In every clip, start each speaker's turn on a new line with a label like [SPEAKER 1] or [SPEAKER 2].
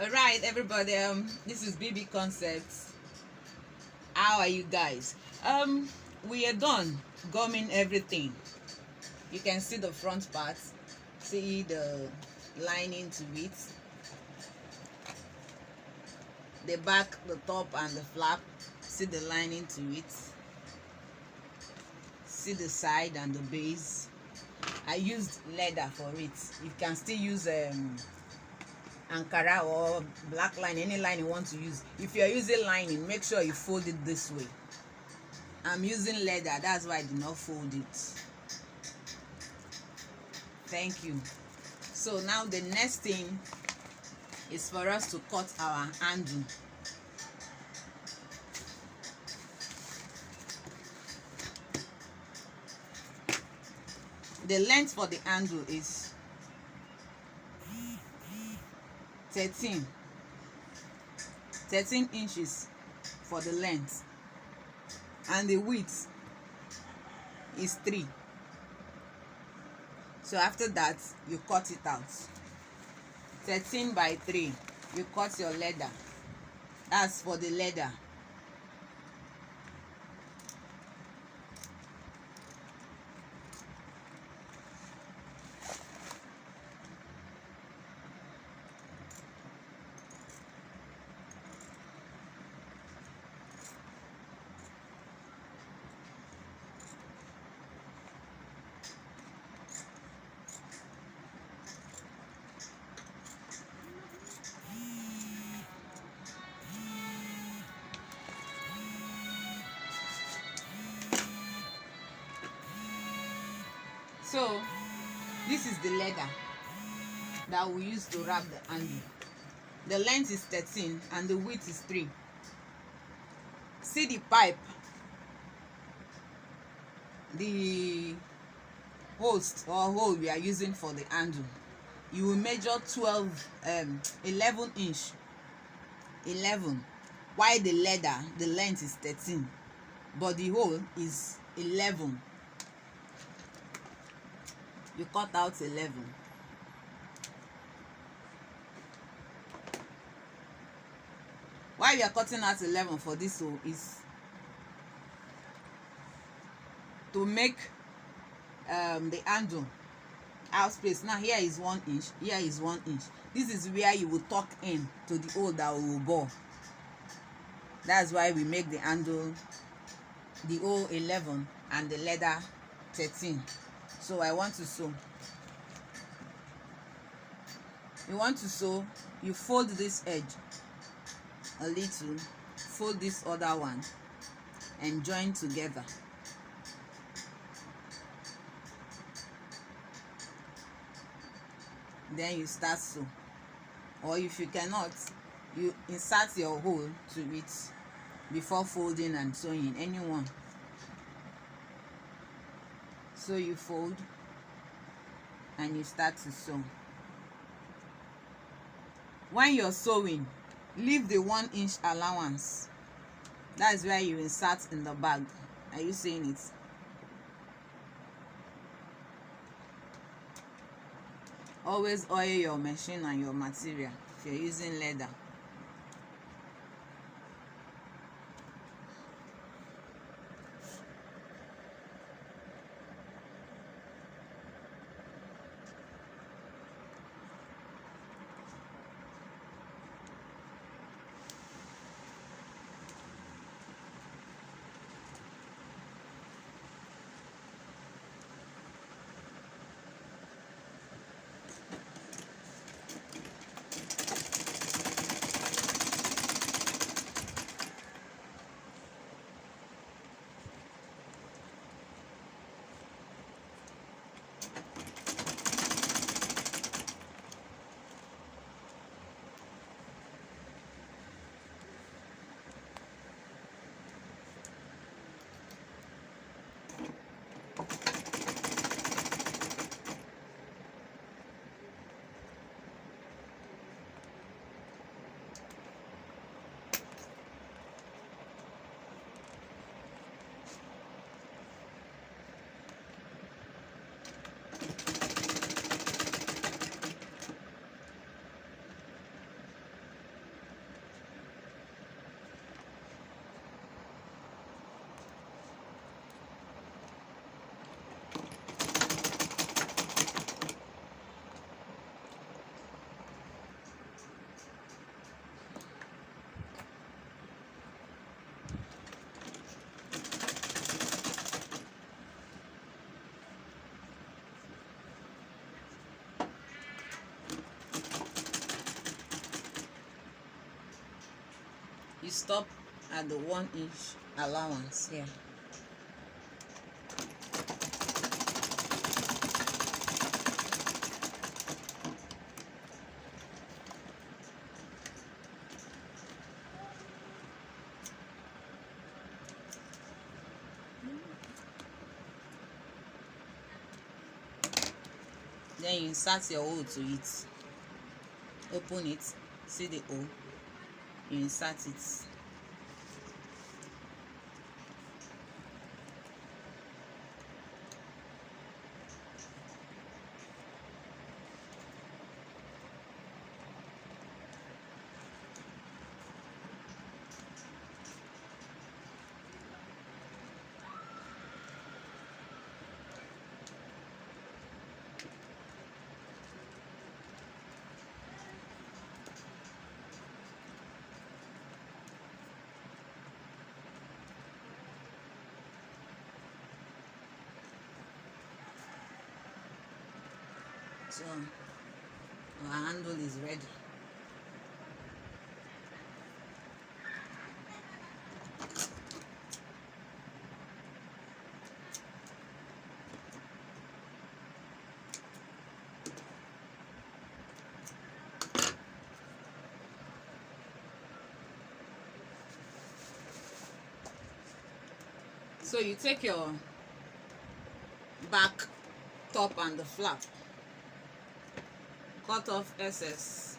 [SPEAKER 1] All right, everybody. This is BB Concepts. How are you guys? We are done gumming everything. You can see the front part, see the lining to it, the back, the top, and the flap. See the lining to it. See the side and the base. I used leather for it. You can still use Ankara or black line, any line you want to use. If you're using lining, make sure you fold it this way. I'm using leather, that's why I did not fold it. Thank you. So now the next thing is for us to cut our handle. The length for the handle is 13 inches for the length, and the width is 3. So after that, you cut it out. 13 by 3, you cut your leather. That's for the leather. So this is the leather that we use to wrap the handle. The length is 13 and the width is 3. See the pipe, the hole we are using for the handle. You will measure 11 inch. 11. While the leather, the length is 13, but the hole is 11. You cut out 11. Why we are cutting out 11 for this hole is to make the handle out space. Now here is 1 inch, here is 1 inch. This is where you will tuck in to the hole that will bore. That's why we make the handle, the hole 11 and the leather 13. So I want to sew. You want to sew, you fold this edge a little, fold this other one, and join together. Then you start sew. Or if you cannot, you insert your hole to it before folding and sewing, anyone. So you fold and you start to sew. When you're sewing, leave the 1 inch allowance. That's where you insert in the bag. Are you seeing it? Always oil your machine and your material if you're using leather. stop at the 1-inch allowance here. Then you insert your hole to it. Open it, see the hole, you insert it. So our handle is ready. So you take your back top and the flap, cut off excess.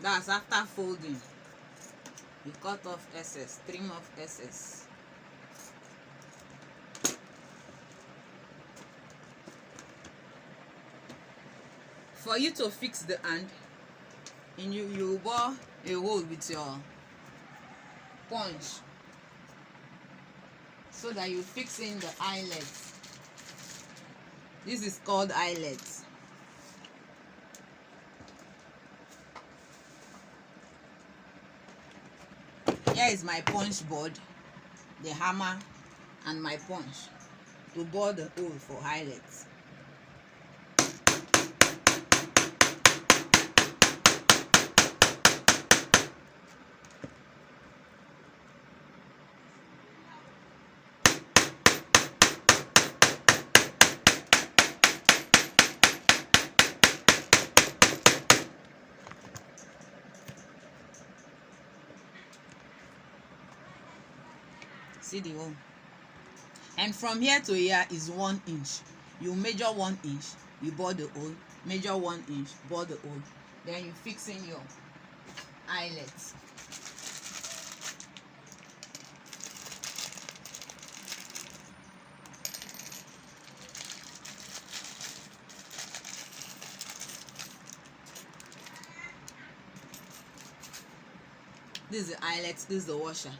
[SPEAKER 1] That's after folding. You cut off excess, trim off excess. For you to fix the hand, and you bore a hole with your punch so that you fix in the eyelets. This is called eyelets. Here is my punch board, the hammer, and my punch to bore the hole for eyelets. See the hole, and from here to here is 1 inch. You measure 1 inch, you bore the hole, measure 1 inch, bore the hole, then you fix in your eyelets. This is the eyelet, this is the washer.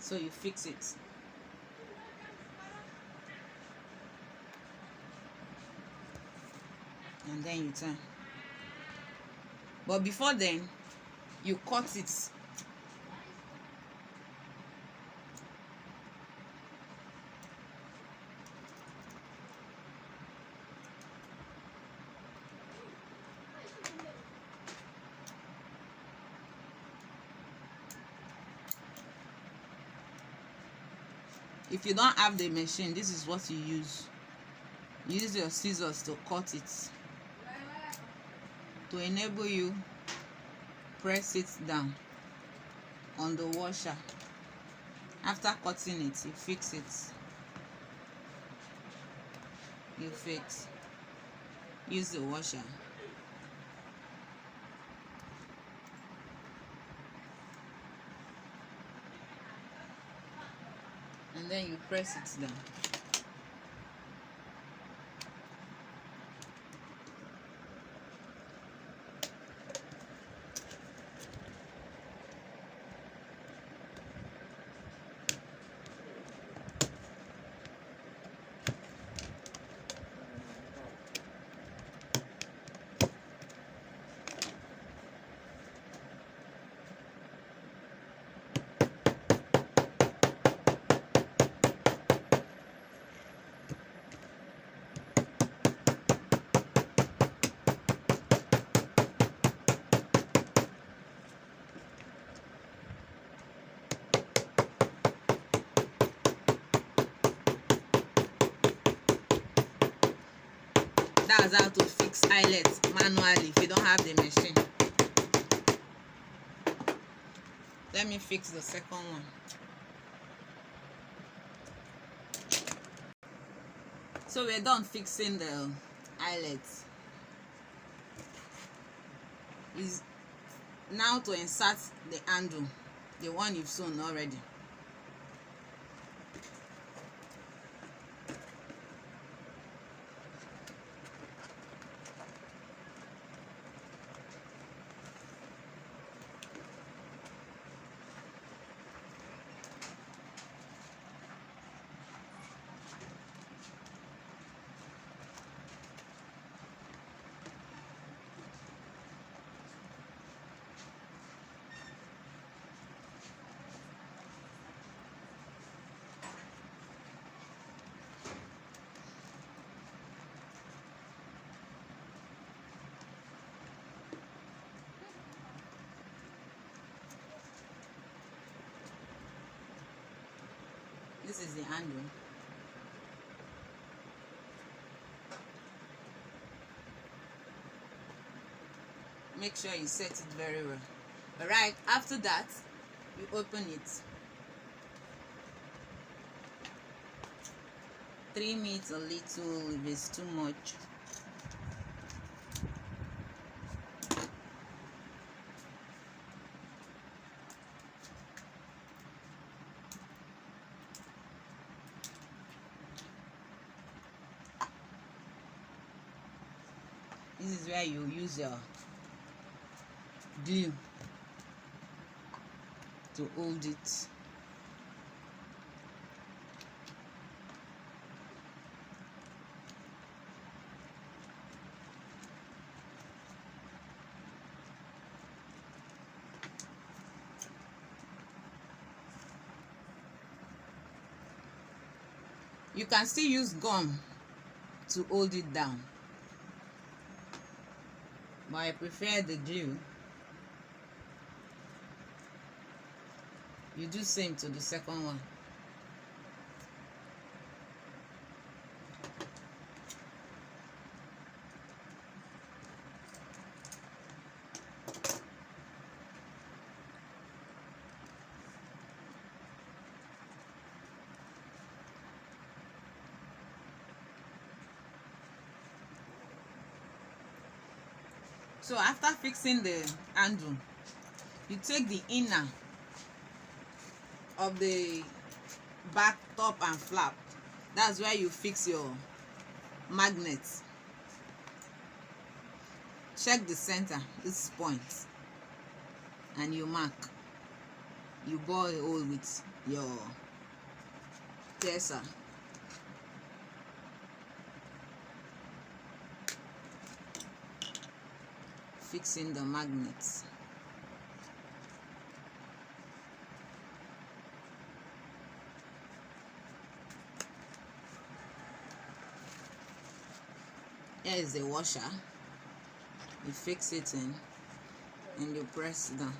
[SPEAKER 1] So you fix it. And then you turn. But before then, you cut it. If you don't have the machine, this is what you use. Use your scissors to cut it. To enable you, press it down on the washer. After cutting it, you fix it. You fix. Use the washer. And then you press it down. That's how to fix eyelets manually if you don't have the machine. Let me fix the second one. So we're done fixing the eyelets. Is now to insert the handle, the one you've sewn already. This is the handle. Make sure you set it very well. Alright, after that, you open it. Trim it a little if it's too much. This is where you use your glue to hold it. You can still use gum to hold it down, but I prefer the glue. You do same to the second one. So after fixing the handle, you take the inner of the back, top and flap. That's where you fix your magnets. Check the center, this point, and you mark. You bore a hole with your tester. Fixing the magnets. Here is the washer. You fix it in and you press down.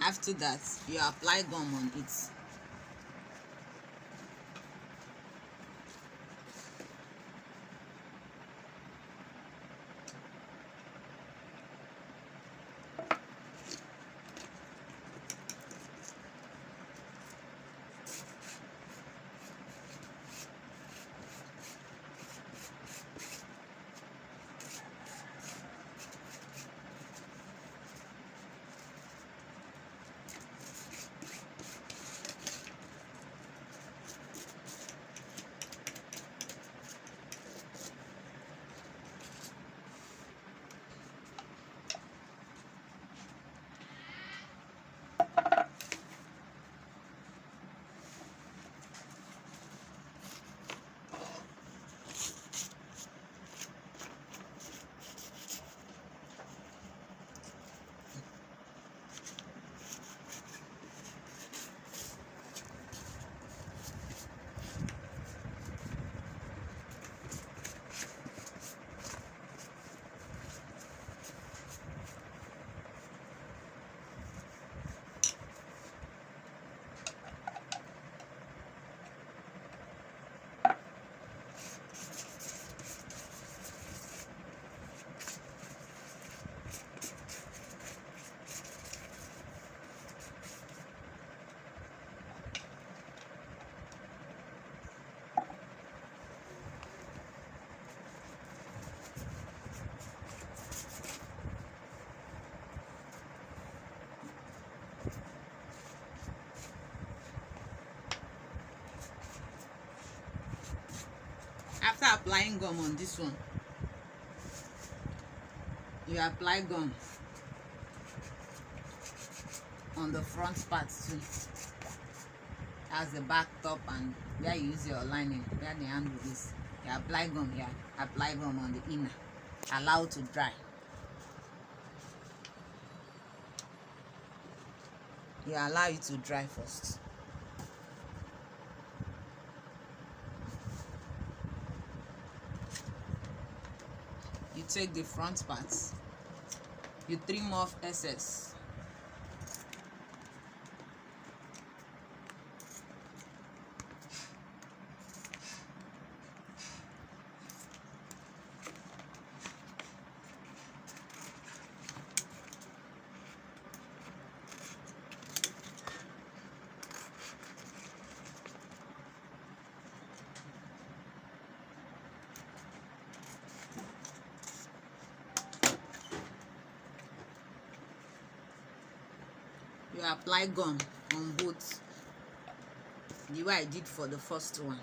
[SPEAKER 1] After that, you apply gum on it. applying gum on this one. You apply gum on the front part too, as the back top and where you use your lining, where the handle is. You apply gum here, apply gum on the inner, allow to dry. You allow it to dry first. You take the front parts, you trim off excess. You apply gum on both, the way I did for the first one.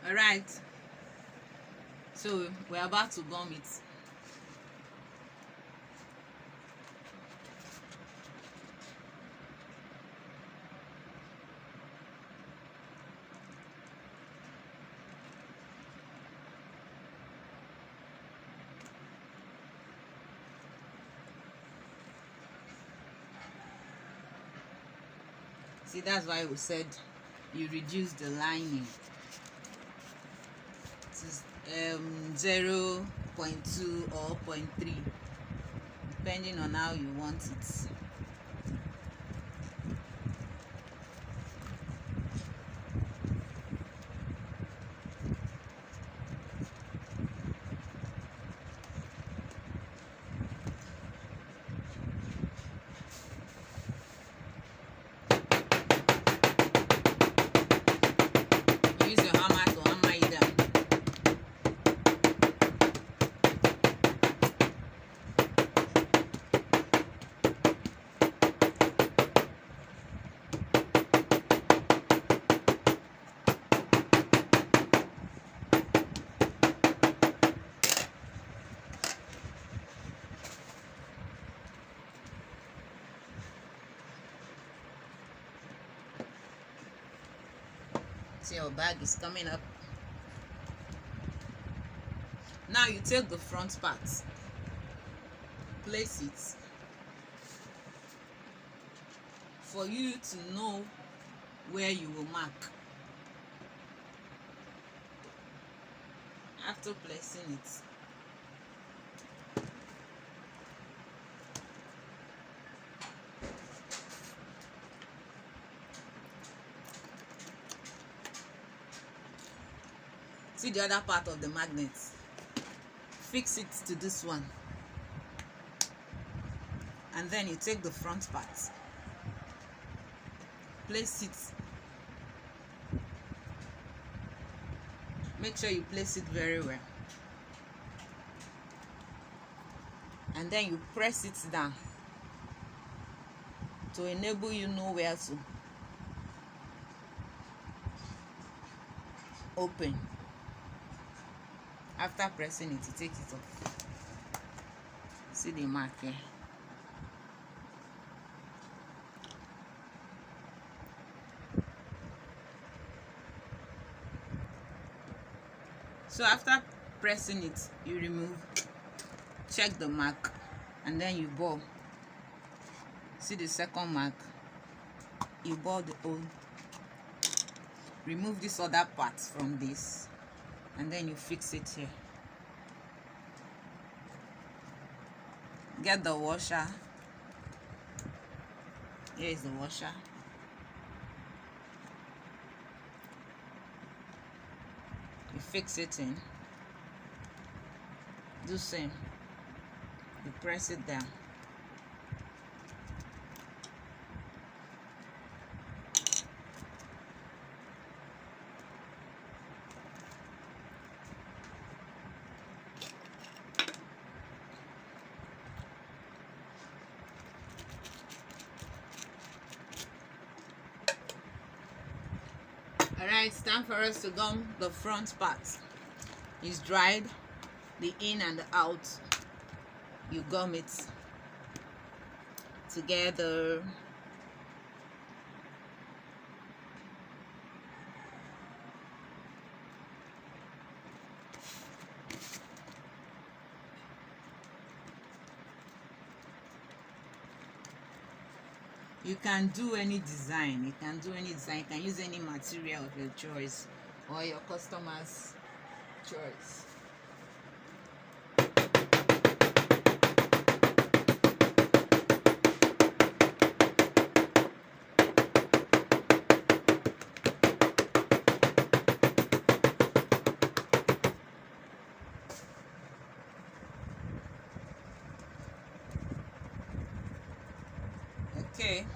[SPEAKER 1] All right, so we're about to gum it. See, that's why we said you reduce the lining. This is 0.2 or 0.3, depending on how you want it. Use your hammer to hammer it down. See, your bag is coming up. Now you take the front part, place it. For you to know where you will mark. After placing it, see the other part of the magnet, fix it to this one, and then you take the front part, place it, make sure you place it very well, and then you press it down to enable you know where to open. After pressing it, you take it off. See the mark here. So after pressing it, you remove, check the mark, and then you bore. See the second mark, you bore the hole. Remove this other part from this, and then you fix it here. Get the washer. Here is the washer. You fix it in. Do same. You press it down. it's time for us to gum the front part. It's dried, the in and the out. You gum it together. You can do any design. You can do any design. You can use any material of your choice or your customer's choice. Okay.